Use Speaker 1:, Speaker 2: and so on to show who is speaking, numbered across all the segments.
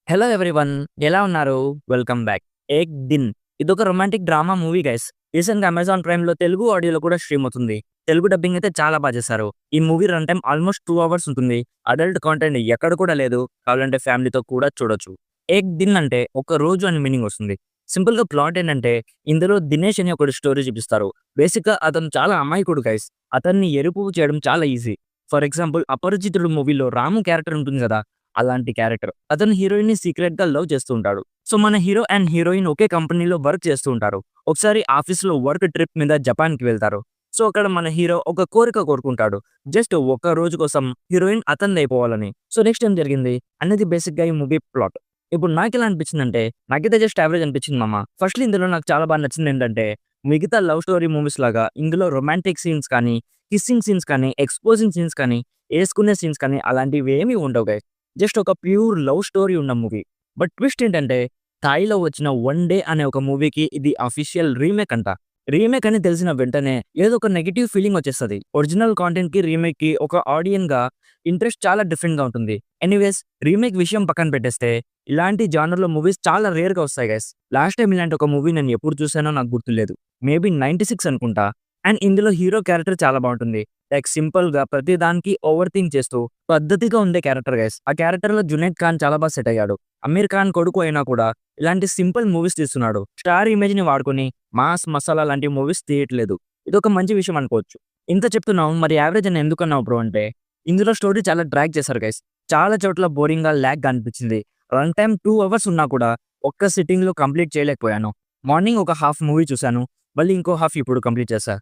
Speaker 1: Hello everyone, ఎలా ఉన్నారు? Welcome back. 'ఏక్ దిన్' ఇదొక రొమాంటిక్ డ్రామా మూవీ గైస్. రీసెంట్‌గా అమెజాన్ ప్రైమ్‌లో తెలుగు ఆడియోలో కూడా స్ట్రీమ్ అవుతుంది. తెలుగు డబ్బింగ్ అయితే చాలా చేశారు. ఈ movie run time almost 2 hours ఉంటుంది. అడల్ట్ కంటెంట్ ఎక్కడ కూడా లేదు. కావాలంటే ఫ్యామిలీతో కూడా చూడొచ్చు. 'ఏక్ దిన్' అంటే ఒక రోజు అని మీనింగ్ వస్తుంది. సింపుల్‌గా ప్లాట్ ఏంటంటే ఇందులో దినేష్ అని ఒకడి స్టోరీ చూపిస్తారు. బేసిక్‌గా అతను చాలా అమాయకుడు గైస్. అతన్ని ఎరుపు చేయడం చాలా ఈజీ. ఫర్ ఎగ్జాంపుల్ 'అపరిచితుడు' మూవీలో రాము క్యారెక్టర్ ఉంటుంది కదా! అలాంటి క్యారెక్టర్. అతను హీరోయిన్‌ని సీక్రెట్‌గా లవ్ చేస్తూ ఉంటాడు. సో, మన హీరో అండ్ హీరోయిన్ ఒకే కంపెనీలో వర్క్ చేస్తూ ఉంటారు. ఒకసారి ఆఫీస్‌లో వర్క్ ట్రిప్ మీద జపాన్‌కి వెళ్తారు. సో, అక్కడ మన హీరో ఒక కోరిక కోరుకుంటాడు. జస్ట్ ఒక్క రోజు కోసం హీరోయిన్ అతనిదయిపోవాలని. సో, నెక్స్ట్ ఏం జరిగింది అనేది బేసిక్‌గా ఈ మూవీ ప్లాట్. ఇప్పుడు నాకెలా అనిపించిందంటే, నాకైతే జస్ట్ యావరేజ్ అనిపించింది మామ. ఫస్ట్‌లీ ఇందులో నాకు చాలా నచ్చిందేంటంటే, మిగతా లవ్ స్టోరీ మూవీస్ లాగా ఇందులో రొమాంటిక్ సీన్స్ కానీ, కిస్సింగ్ సీన్స్ కానీ, ఎక్స్‌పోజింగ్ సీన్స్ కానీ, ఏసుకునే సీన్స్ కానీ అలాంటివేమీ ఉండవు గైస్. జస్ట్ ఒక ప్యూర్ లవ్ స్టోరీ ఉన్న మూవీ. బట్ ట్విస్ట్ ఏంటంటే, థాయిలో వచ్చిన 'వన్ డే' అనే ఒక మూవీకి ఇది అఫీషియల్ రీమేక్ అంట. రీమేక్ అని తెలిసిన వెంటనే ఏదో ఒక నెగెటివ్ ఫీలింగ్ వచ్చేస్తది. ఒరిజినల్ కంటెంట్‌కి, రీమేక్‌కి ఒక ఆడియన్‌గా ఇంట్రెస్ట్ చాలా డిఫరెంట్‌గా ఉంటుంది. ఎనీవేస్, రీమేక్ విషయం పక్కన పెట్టేస్తే ఇలాంటి జానర్‌లో మూవీస్ చాలా రేర్‌గా వస్తాయి గైస్. లాస్ట్ టైమ్ ఇలాంటి ఒక మూవీ నేను ఎప్పుడు చూసానో నాకు గుర్తులేదు. మేబీ 96 అనుకుంటా. అండ్ ఇందులో హీరో క్యారెక్టర్ చాలా బావుంటుంది. లైక్ సింపుల్‌గా ప్రతి దానికి ఓవర్ థింక్ చేస్తూ పద్ధతిగా ఉండే క్యారెక్టర్ గైస్. ఆ క్యారెక్టర్‌లో జునైద్ ఖాన్ చాలా సెట్ అయ్యాడు. అమీర్ ఖాన్ కొడుకు అయినా కూడా ఇలాంటి సింపుల్ మూవీస్ తీస్తున్నాడు. స్టార్ ఇమేజ్‌ని వాడుకొని మాస్, మసాలా లాంటి మూవీస్ తీయట్లేదు. ఇదొక మంచి విషయం అనుకోవచ్చు. ఇంత చెప్తున్నావు మరి యావరేజ్ అని ఎందుకన్నావు బ్రో అంటే, ఇందులో స్టోరీ చాలా డ్రాగ్ చేశారు గైస్. చాలా చోట్ల బోరింగ్‌గా, ల్యాగ్‌గా అనిపించింది. రన్ టైమ్ 2 అవర్స్ ఉన్నా కూడా ఒక్క సిట్టింగ్‌లో కంప్లీట్ చేయలేకపోయాను. మార్నింగ్ ఒక హాఫ్ మూవీ చూసాను. మళ్ళీ ఇంకో హాఫ్ ఇప్పుడు కంప్లీట్ చేశా.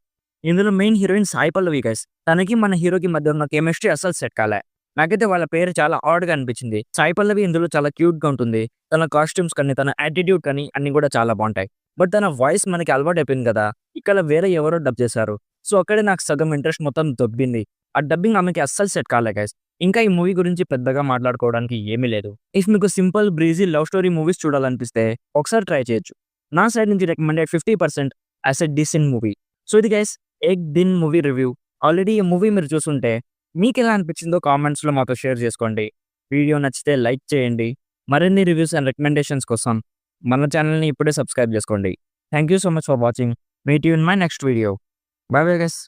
Speaker 1: ఇందులో main heroine Sai Pallavi guys. తనకి మన హీరోకి మధ్య ఉన్న కెమిస్ట్రీ అస్సలు సెట్ కాలే. నాకైతే వాళ్ళ పేరు చాలా ఆడ్‌గా అనిపించింది. సాయి పల్లవి ఇందులో చాలా క్యూట్‌గా ఉంటుంది. తన కాస్ట్యూమ్స్ కానీ, తన యాటిట్యూడ్ కానీ అన్నీ కూడా చాలా బావుంటాయి. బట్ తన వాయిస్ మనకి అలవాటయిపోయింది కదా! ఇక్కడ వేరే ఎవరో డబ్ చేశారు. సో, అక్కడే నాకు సగం ఇంట్రెస్ట్ మొత్తం దొబ్బింది. ఆ డబ్బింగ్ ఆమెకి అస్సలు సెట్ కాలే గైస్. ఇంకా ఈ మూవీ గురించి పెద్దగా మాట్లాడుకోవడానికి ఏమీ లేదు. ఇఫ్ మీకు simple, breezy love story movies చూడాలనిపిస్తే ఒకసారి ట్రై చేయొచ్చు. నా సైడ్ నుంచి recommended 50% as a decent movie. So, ఇది guys 'Ek Din' movie review. Already ఈ మూవీ మీరు చూసుంటే మీకెలా అనిపించిందో కామెంట్స్‌లో మాతో షేర్ చేసుకోండి. వీడియో నచ్చితే లైక్ చేయండి. మరిన్ని రివ్యూస్ అండ్ రికమెండేషన్స్ కోసం మన ఛానెల్‌ని ఇప్పుడే సబ్స్క్రైబ్ చేసుకోండి. Thank you so much for watching. Meet you in my next video. By bye guys.